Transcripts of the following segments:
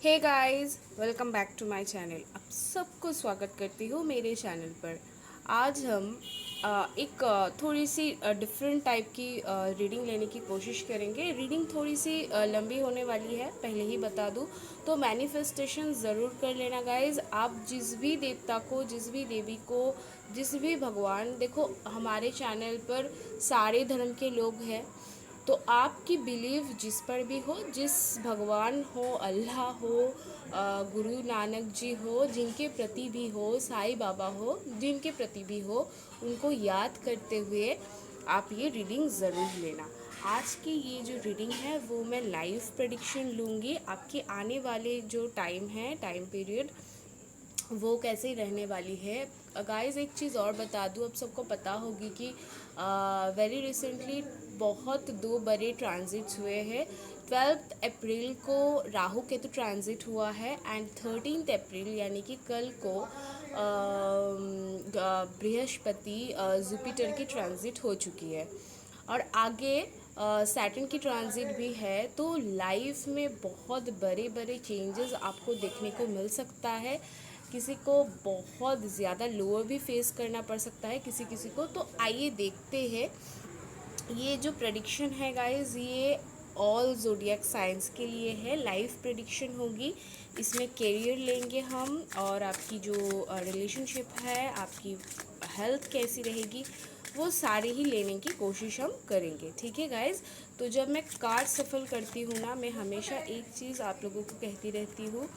Hey guys, welcome back to my channel. आप सबको स्वागत करती हूँ मेरे चैनल पर। आज हम एक थोड़ी सी डिफरेंट टाइप की रीडिंग लेने की कोशिश करेंगे। रीडिंग थोड़ी सी लंबी होने वाली है, पहले ही बता दूँ। तो मैनिफेस्टेशन ज़रूर कर लेना गाइस। आप जिस भी देवता को, जिस भी देवी को, जिस भी भगवान, देखो हमारे चैनल पर सारे धर्म के लोग हैं। तो आपकी बिलीव जिस पर भी हो, जिस भगवान हो, अल्लाह हो, गुरु नानक जी हो, जिनके प्रति भी हो, साईं बाबा हो, जिनके प्रति भी हो, उनको याद करते हुए आप ये रीडिंग ज़रूर लेना। आज की ये जो रीडिंग है वो मैं लाइव प्रेडिक्शन लूँगी। आपके आने वाले जो टाइम है, टाइम पीरियड, वो कैसे रहने वाली है। गाइस एक चीज़ और बता दूँ, अब सबको पता होगी कि वेरी रिसेंटली बहुत दो बड़े ट्रांजिट्स हुए हैं। 12 अप्रैल को राहु केतु ट्रांजिट हुआ है एंड 13 अप्रैल यानी कि कल को बृहस्पति जुपिटर की ट्रांजिट हो चुकी है और आगे सैटर्न की ट्रांजिट भी है। तो लाइफ में बहुत बड़े बड़े चेंजेस आपको देखने को मिल सकता है। किसी को बहुत ज़्यादा लोअर भी फेस करना पड़ सकता है, किसी किसी को। तो आइए देखते हैं। ये जो प्रेडिक्शन है गाइस, ये ऑल जोडियक साइंस के लिए है। लाइफ प्रेडिक्शन होगी, इसमें करियर लेंगे हम, और आपकी जो रिलेशनशिप है, आपकी हेल्थ कैसी रहेगी, वो सारे ही लेने की कोशिश हम करेंगे। ठीक है गाइस। तो जब मैं कार्ड सफल करती हूँ ना, मैं हमेशा एक चीज़ आप लोगों को कहती रहती हूँ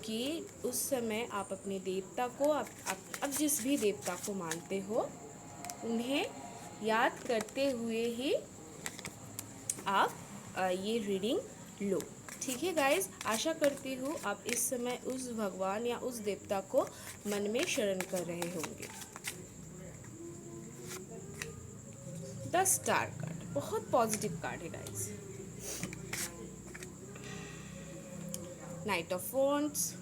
कि उस समय आप अपने देवता को, आप जिस भी देवता को मानते हो, उन्हें याद करते हुए ही आप ये रीडिंग लो। ठीक है गाइस। आशा करती हूँ आप इस समय उस भगवान या उस देवता को मन में शरण कर रहे होंगे। द स्टार कार्ड बहुत पॉजिटिव कार्ड है guys. Night of wands,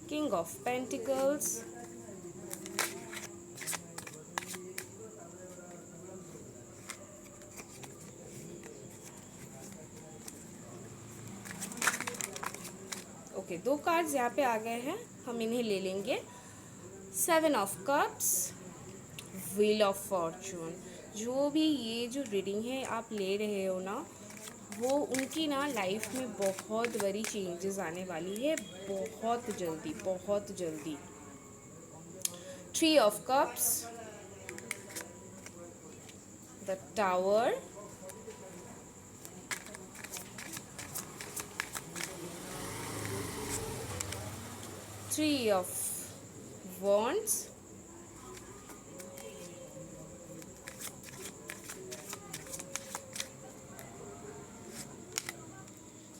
king of pentacles, okay, दो कार्ड्स यहाँ पे आ गए हैं, हम इन्हें ले लेंगे। 7 of cups, wheel of Fortune. जो भी ये जो रीडिंग है आप ले रहे हो ना, वो उनकी ना लाइफ में बहुत बड़ी चेंजेस आने वाली है, बहुत जल्दी, बहुत जल्दी। 3 of cups, the tower, three of wands,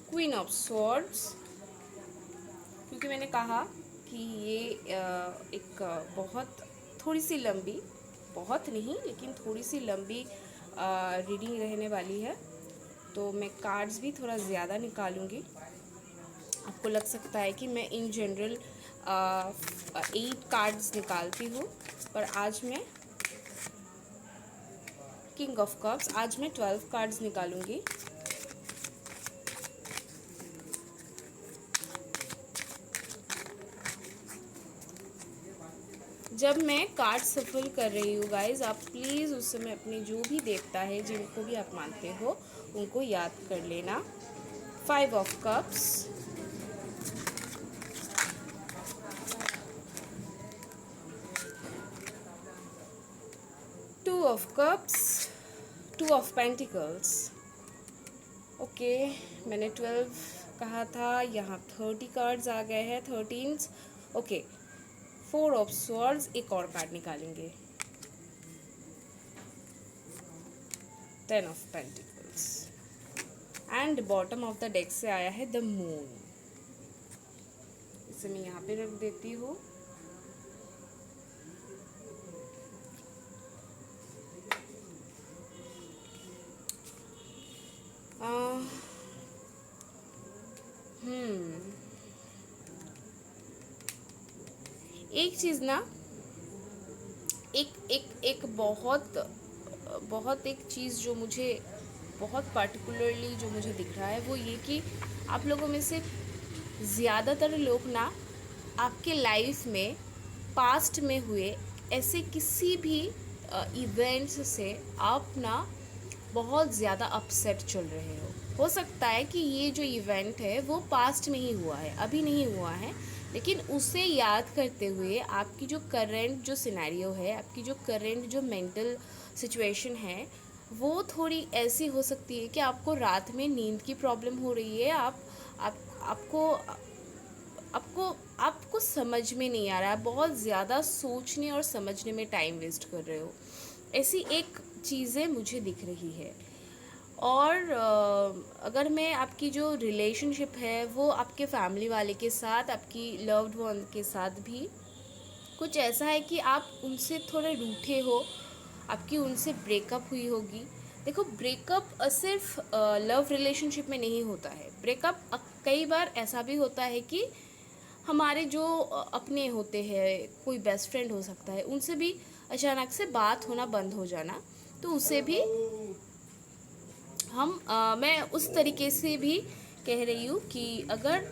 queen of swords. क्योंकि मैंने कहा कि ये एक बहुत थोड़ी सी लंबी, बहुत नहीं लेकिन थोड़ी सी लंबी रीडिंग रहने वाली है, तो मैं कार्ड्स भी थोड़ा ज़्यादा निकालूंगी। आपको लग सकता है कि मैं इन जनरल 8 कार्ड्स निकालती हूँ, पर आज मैं किंग ऑफ कप्स, आज मैं 12 कार्ड्स निकालूंगी। जब मैं कार्ड सफल कर रही हूँ गाइज, आप प्लीज़ उस समय अपने जो भी देवता है, जिनको भी आप मानते हो, उनको याद कर लेना। 5 of cups, two of cups, two of pentacles. Okay, मैंने 12 कहा था, यहाँ 30 कार्ड्स आ गए हैं, 13। ओके, 4 ऑफ स्वॉर्ड्स, एक और कार्ड निकालेंगे। 10 of pentacles and bottom of the deck से आया है द मून। इसे मैं यहाँ पे रख देती हूँ। एक चीज़ ना, एक एक एक बहुत बहुत एक चीज़ जो मुझे बहुत पार्टिकुलरली जो मुझे दिख रहा है वो ये कि आप लोगों में से ज़्यादातर लोग ना आपके लाइफ में पास्ट में हुए ऐसे किसी भी इवेंट्स से आप ना बहुत ज़्यादा अपसेट चल रहे हो सकता है कि ये जो इवेंट है वो पास्ट में ही हुआ है, अभी नहीं हुआ है, लेकिन उसे याद करते हुए आपकी जो करंट जो सिनेरियो है, आपकी जो करंट जो मेंटल सिचुएशन है, वो थोड़ी ऐसी हो सकती है कि आपको रात में नींद की प्रॉब्लम हो रही है। आपको आपको आपको समझ में नहीं आ रहा है, बहुत ज़्यादा सोचने और समझने में टाइम वेस्ट कर रहे हो, ऐसी एक चीज़ें मुझे दिख रही है। और अगर मैं आपकी जो रिलेशनशिप है वो आपके फैमिली वाले के साथ, आपकी लव्ड वन के साथ भी कुछ ऐसा है कि आप उनसे थोड़े रूठे हो, आपकी उनसे ब्रेकअप हुई होगी। देखो, ब्रेकअप सिर्फ लव रिलेशनशिप में नहीं होता है। ब्रेकअप कई बार ऐसा भी होता है कि हमारे जो अपने होते हैं, कोई बेस्ट फ्रेंड हो सकता है, उनसे भी अचानक से बात होना बंद हो जाना, तो उसे भी मैं उस तरीके से भी कह रही हूँ कि अगर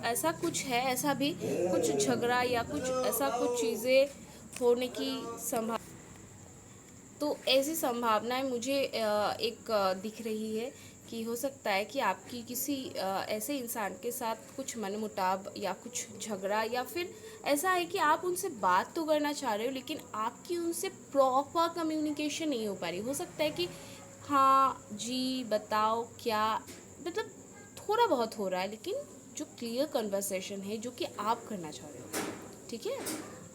ऐसा कुछ है, ऐसा भी कुछ झगड़ा या कुछ ऐसा कुछ चीज़ें होने की संभावना, तो ऐसी संभावनाएं मुझे दिख रही है कि हो सकता है कि आपकी किसी ऐसे इंसान के साथ कुछ मनमुटाव या कुछ झगड़ा, या फिर ऐसा है कि आप उनसे बात तो करना चाह रहे हो लेकिन आपकी उनसे प्रॉपर कम्युनिकेशन नहीं हो पा रही। हो सकता है कि हाँ जी बताओ क्या, मतलब थोड़ा बहुत हो रहा है, लेकिन जो क्लियर कन्वर्सेशन है जो कि आप करना चाह रहे हो, ठीक है,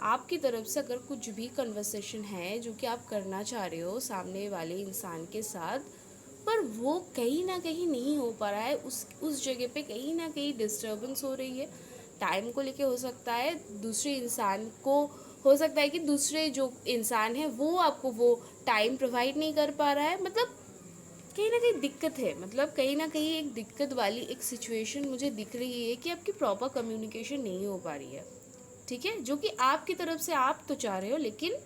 आपकी तरफ से अगर कुछ भी कन्वर्सेशन है जो कि आप करना चाह रहे हो सामने वाले इंसान के साथ, पर वो कहीं ना कहीं नहीं हो पा रहा है, उस जगह पे कहीं ना कहीं डिस्टर्बेंस हो रही है, टाइम को लेके हो सकता है, दूसरे इंसान को हो सकता है कि दूसरे जो इंसान है वो आपको वो टाइम प्रोवाइड नहीं कर पा रहा है, मतलब कहीं ना कहीं दिक्कत है, मतलब कहीं ना कहीं एक दिक्कत वाली एक सिचुएशन मुझे दिख रही है कि आपकी प्रॉपर कम्युनिकेशन नहीं हो पा रही है, ठीक है, जो कि आपकी तरफ से आप तो चाह रहे हो लेकिन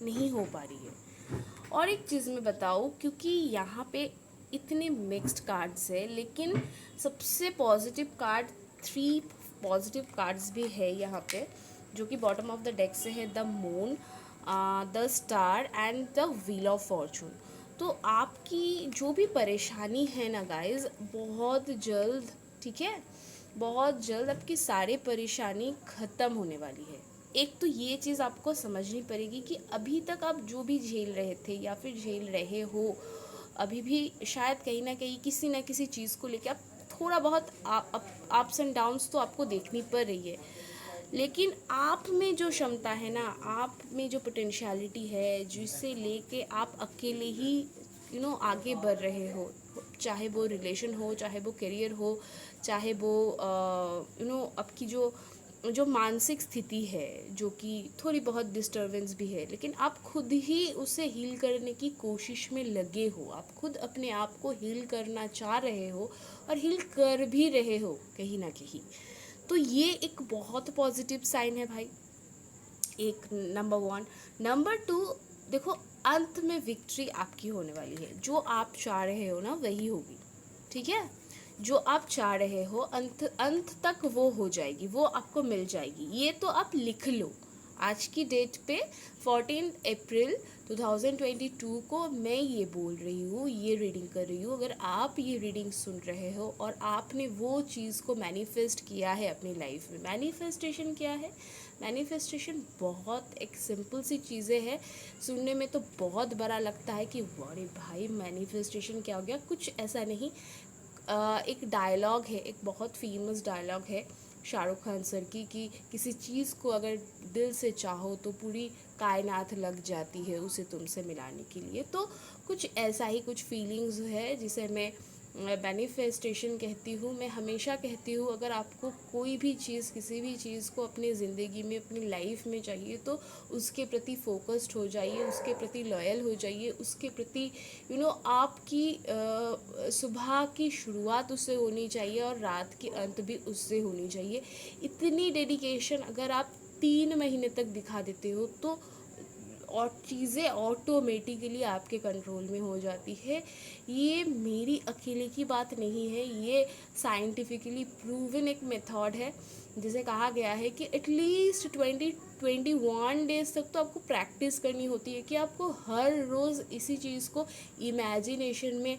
नहीं हो पा रही है। और एक चीज़ मैं बताऊँ, क्योंकि यहाँ पे इतने मिक्स्ड कार्ड्स है, लेकिन सबसे पॉजिटिव कार्ड, 3 पॉजिटिव कार्ड्स भी है यहाँ पे, जो कि बॉटम ऑफ द डेक से है the moon, the star and the wheel of Fortune. तो आपकी जो भी परेशानी है ना गाइज, बहुत जल्द, ठीक है, बहुत जल्द आपकी सारी परेशानी ख़त्म होने वाली है। एक तो ये चीज़ आपको समझनी पड़ेगी कि अभी तक आप जो भी झेल रहे थे या फिर झेल रहे हो, अभी भी शायद कहीं ना कहीं किसी ना किसी चीज़ को लेकर आप थोड़ा बहुत अप्स एंड डाउन्स तो आपको देखनी पड़ रही है, लेकिन आप में जो क्षमता है ना, आप में जो पोटेंशियलिटी है, जिसे लेके आप अकेले ही आगे बढ़ रहे हो, चाहे वो रिलेशन हो, चाहे वो करियर हो, चाहे वो आपकी जो जो मानसिक स्थिति है, जो कि थोड़ी बहुत डिस्टरबेंस भी है, लेकिन आप खुद ही उसे हील करने की कोशिश में लगे हो, आप खुद अपने आप को हील करना चाह रहे हो और हील कर भी रहे हो कहीं ना कहीं। तो ये एक बहुत पॉजिटिव साइन है भाई, एक नंबर 1। नंबर 2, देखो, अंत में विक्ट्री आपकी होने वाली है, जो आप चाह रहे हो ना वही होगी, ठीक है, जो आप चाह रहे हो अंत अंत तक वो हो जाएगी, वो आपको मिल जाएगी, ये तो आप लिख लो। आज की डेट पे 14 अप्रैल 2022 को मैं ये बोल रही हूँ, ये रीडिंग कर रही हूँ, अगर आप ये रीडिंग सुन रहे हो और आपने वो चीज़ को मैनिफेस्ट किया है अपनी लाइफ में, मैनिफेस्टेशन क्या है, मैनिफेस्टेशन बहुत एक सिंपल सी चीज़ें है, सुनने में तो बहुत बड़ा लगता है कि अरे भाई मैनिफेस्टेशन क्या हो गया, कुछ ऐसा नहीं। एक डायलॉग है, एक बहुत फेमस डायलॉग है शाहरुख खान सर की, कि किसी चीज़ को अगर दिल से चाहो तो पूरी कायनात लग जाती है उसे तुमसे मिलाने के लिए। तो कुछ ऐसा ही कुछ फीलिंग्स है जिसे मैं मैनिफेस्टेशन कहती हूँ। मैं हमेशा कहती हूँ, अगर आपको कोई भी चीज़, किसी भी चीज़ को अपनी ज़िंदगी में, अपनी लाइफ में चाहिए, तो उसके प्रति फोकस्ड हो जाइए, उसके प्रति लॉयल हो जाइए, उसके प्रति आपकी सुबह की शुरुआत उससे होनी चाहिए और रात की अंत भी उससे होनी चाहिए। इतनी डेडिकेशन अगर आप 3 महीने तक दिखा देते हो, तो और चीज़ें ऑटोमेटिकली आपके कंट्रोल में हो जाती है। ये मेरी अकेले की बात नहीं है, ये साइंटिफिकली प्रूवन एक मेथड है, जिसे कहा गया है कि एटलीस्ट 21 डेज तक तो आपको प्रैक्टिस करनी होती है कि आपको हर रोज़ इसी चीज़ को इमेजिनेशन में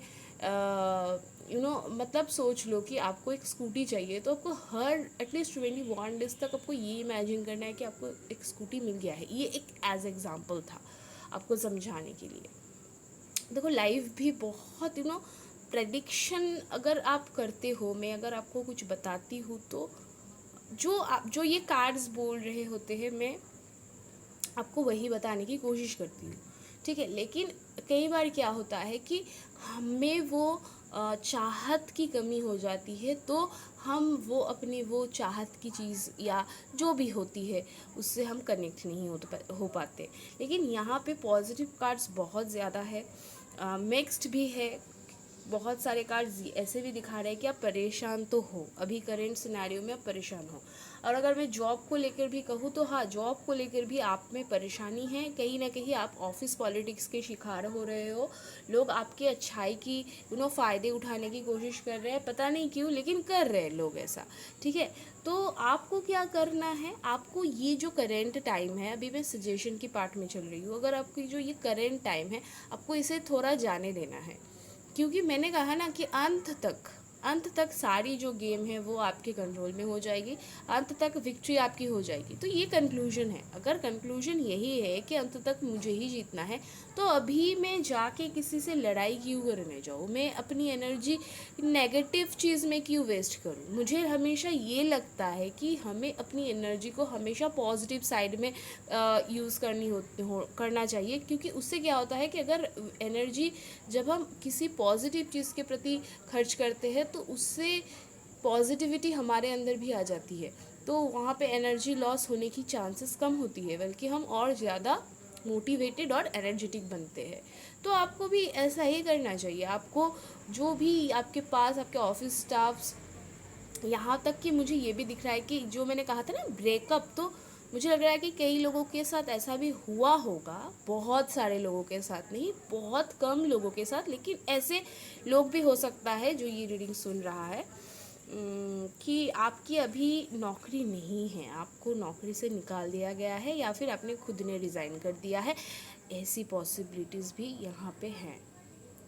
मतलब सोच लो कि आपको एक स्कूटी चाहिए, तो आपको हर एटलीस्ट 21 डेज तक आपको ये इमेजिन करना है कि आपको एक स्कूटी मिल गया है। ये एक एज एग्जाम्पल था आपको समझाने के लिए। देखो लाइफ भी बहुत प्रेडिक्शन अगर आप करते हो, मैं अगर आपको कुछ बताती हूँ तो जो ये कार्ड्स बोल रहे होते हैं, मैं आपको वही बताने की कोशिश करती हूँ, ठीक है। लेकिन कई बार क्या होता है कि हमें वो चाहत की कमी हो जाती है, तो हम वो अपनी वो चाहत की चीज़ या जो भी होती है उससे हम कनेक्ट नहीं हो पाते। लेकिन यहाँ पे पॉजिटिव कार्ड्स बहुत ज़्यादा है, मिक्स्ड भी है। बहुत सारे कार्ड्स ऐसे भी दिखा रहे हैं कि आप परेशान तो हो, अभी करेंट सिनेरियो में आप परेशान हो। और अगर मैं जॉब को लेकर भी कहूँ तो हाँ, जॉब को लेकर भी आप में परेशानी है। कहीं ना कहीं आप ऑफिस पॉलिटिक्स के शिकार हो रहे हो। लोग आपकी अच्छाई की फ़ायदे उठाने की कोशिश कर रहे हैं, पता नहीं क्यों, लेकिन कर रहे हैं लोग ऐसा, ठीक है। तो आपको क्या करना है, आपको ये जो करेंट टाइम है, अभी मैं सजेशन की पार्ट में चल रही हूँ, अगर आपकी जो ये करेंट टाइम है आपको इसे थोड़ा जाने देना है। क्योंकि मैंने कहा ना कि अंत तक सारी जो गेम है वो आपके कंट्रोल में हो जाएगी, अंत तक विक्ट्री आपकी हो जाएगी। तो ये कंक्लूजन है। अगर कंक्लूजन यही है कि अंत तक मुझे ही जीतना है, तो अभी मैं जाके किसी से लड़ाई क्यों करने जाऊँ, मैं अपनी एनर्जी नेगेटिव चीज़ में क्यों वेस्ट करूँ। मुझे हमेशा ये लगता है कि हमें अपनी एनर्जी को हमेशा पॉजिटिव साइड में यूज़ करना चाहिए। क्योंकि उससे क्या होता है कि अगर एनर्जी जब हम किसी पॉजिटिव चीज़ के प्रति खर्च करते हैं तो उससे पॉजिटिविटी हमारे अंदर भी आ जाती है, तो वहाँ पे एनर्जी लॉस होने की चांसेस कम होती है, बल्कि हम और ज़्यादा मोटिवेटेड और एनर्जेटिक बनते हैं। तो आपको भी ऐसा ही करना चाहिए। आपको जो भी आपके पास आपके ऑफिस स्टाफ्स, यहाँ तक कि मुझे ये भी दिख रहा है कि जो मैंने कहा था ना ब्रेकअप, तो मुझे लग रहा है कि कई लोगों के साथ ऐसा भी हुआ होगा, बहुत सारे लोगों के साथ नहीं, बहुत कम लोगों के साथ, लेकिन ऐसे लोग भी हो सकता है जो ये रीडिंग सुन रहा है कि आपकी अभी नौकरी नहीं है, आपको नौकरी से निकाल दिया गया है, या फिर आपने खुद ने रिज़ाइन कर दिया है। ऐसी पॉसिबिलिटीज़ भी यहाँ पे हैं,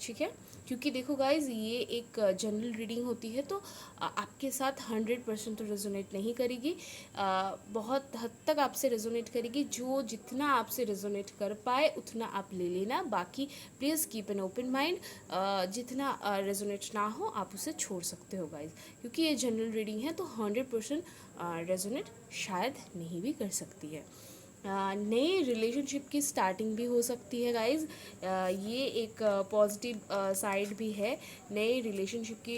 ठीक है। क्योंकि देखो गाइज, ये एक जनरल रीडिंग होती है, तो आपके साथ 100% तो रेजोनेट नहीं करेगी, बहुत हद तक आपसे रेजोनेट करेगी। जो जितना आपसे रेजोनेट कर पाए उतना आप ले लेना, बाकी please keep an open mind. जितना रेजोनेट ना हो आप उसे छोड़ सकते हो गाइज, क्योंकि ये जनरल रीडिंग है, तो 100% रेजोनेट शायद नहीं भी कर सकती है। नए रिलेशनशिप की स्टार्टिंग भी हो सकती है गाइज, ये एक पॉजिटिव साइड भी है। नए रिलेशनशिप की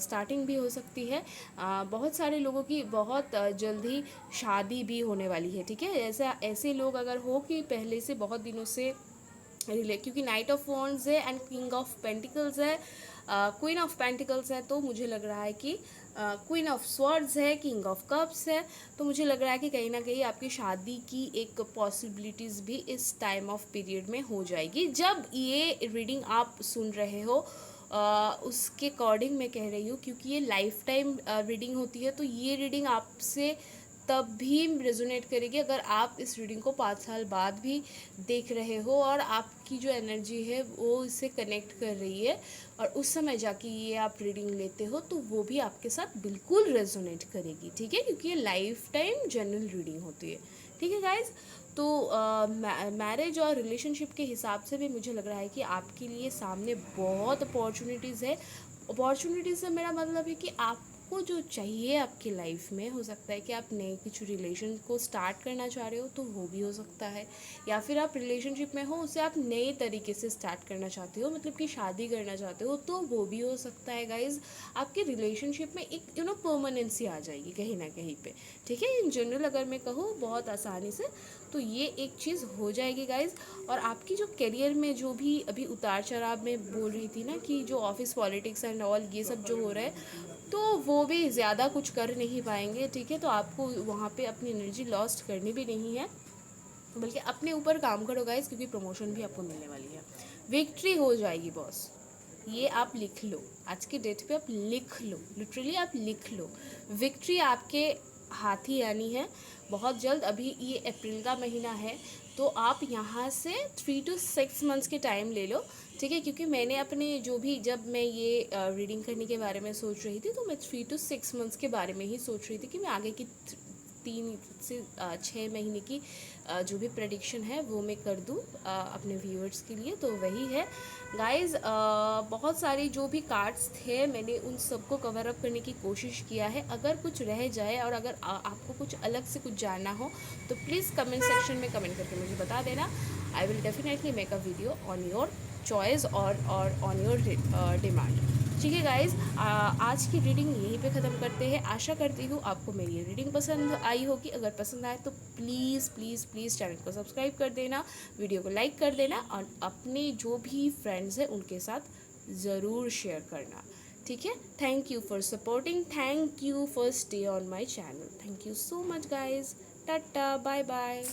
स्टार्टिंग भी हो सकती है। बहुत सारे लोगों की बहुत जल्द ही शादी भी होने वाली है, ठीक है। ऐसे लोग अगर हो कि पहले से बहुत दिनों से क्योंकि नाइट ऑफ वॉन्ड्स है एंड किंग ऑफ पेंटिकल्स है, क्वीन ऑफ पेंटिकल्स है, तो मुझे लग रहा है कि क्वीन ऑफ स्वॉर्ड्स है, किंग ऑफ कप्स है, तो मुझे लग रहा है कि कहीं ना कहीं आपकी शादी की एक पॉसिबिलिटीज़ भी इस टाइम ऑफ पीरियड में हो जाएगी। जब ये रीडिंग आप सुन रहे हो उसके अकॉर्डिंग मैं कह रही हूँ, क्योंकि ये लाइफ टाइम रीडिंग होती है, तो ये रीडिंग आपसे तब भी रेजोनेट करेगी अगर आप इस रीडिंग को 5 साल बाद भी देख रहे हो और आपकी जो एनर्जी है वो इससे कनेक्ट कर रही है, और उस समय जाके ये आप रीडिंग लेते हो तो वो भी आपके साथ बिल्कुल रेजोनेट करेगी, ठीक है। क्योंकि ये लाइफ टाइम जनरल रीडिंग होती है, ठीक है गाइज। तो मैरिज और रिलेशनशिप के हिसाब से भी मुझे लग रहा है कि आपके लिए सामने बहुत अपॉर्चुनिटीज़ है। अपॉर्चुनिटीज़ से मेरा मतलब है कि आपको जो चाहिए आपकी लाइफ में, हो सकता है कि आप नए कुछ रिलेशन को स्टार्ट करना चाह रहे हो तो वो भी हो सकता है, या फिर आप रिलेशनशिप में हो उसे आप नए तरीके से स्टार्ट करना चाहते हो, मतलब कि शादी करना चाहते हो, तो वो भी हो सकता है गाइज। आपके रिलेशनशिप में एक परमानेंसी आ जाएगी कहीं ना कहीं पे, ठीक है। इन जनरल अगर मैं कहूँ बहुत आसानी से, तो ये एक चीज़ हो जाएगी गाइज। और आपकी जो करियर में जो भी अभी उतार चढ़ाव में बोल रही थी ना कि जो ऑफिस पॉलिटिक्स एंड ऑल ये सब जो हो रहा है, तो वो भी ज़्यादा कुछ कर नहीं पाएंगे, ठीक है। तो आपको वहाँ पे अपनी एनर्जी लॉस्ट करनी भी नहीं है। बल्कि अपने ऊपर काम करो गाइस, क्योंकि प्रमोशन भी आपको मिलने वाली है, विक्ट्री हो जाएगी बॉस। ये आप लिख लो, आज की डेट पे आप लिख लो, लिटरली आप लिख लो, विक्ट्री आपके हाथ ही आनी है बहुत जल्द। अभी ये अप्रैल का महीना है, तो आप यहाँ से 3 to 6 मंथ्स के टाइम ले लो, ठीक है। क्योंकि मैंने अपने जो भी, जब मैं ये रीडिंग करने के बारे में सोच रही थी, तो मैं 3 to 6 मंथ्स के बारे में ही सोच रही थी कि मैं आगे की 3 से 6 महीने की जो भी प्रेडिक्शन है वो मैं कर दूँ अपने व्यूअर्स के लिए। तो वही है गाइस, बहुत सारी जो भी कार्ड्स थे मैंने उन सबको कवर अप करने की कोशिश किया है। अगर कुछ रह जाए और अगर आपको कुछ अलग से कुछ जानना हो तो प्लीज़ कमेंट सेक्शन में कमेंट करके मुझे बता देना। I will definitely make a video on your choice और ऑन योर डिमांड। ठीक है गाइज़, आज की रीडिंग यहीं पे ख़त्म करते हैं। आशा करती हूँ आपको मेरी रीडिंग पसंद आई होगी। अगर पसंद आए तो प्लीज़ प्लीज़ प्लीज़ चैनल को सब्सक्राइब कर देना, वीडियो को लाइक कर देना और अपने जो भी फ्रेंड्स हैं उनके साथ ज़रूर शेयर करना, ठीक है। Thank you for supporting, thank you for stay on my channel, thank you so much guys, ta-ta bye bye.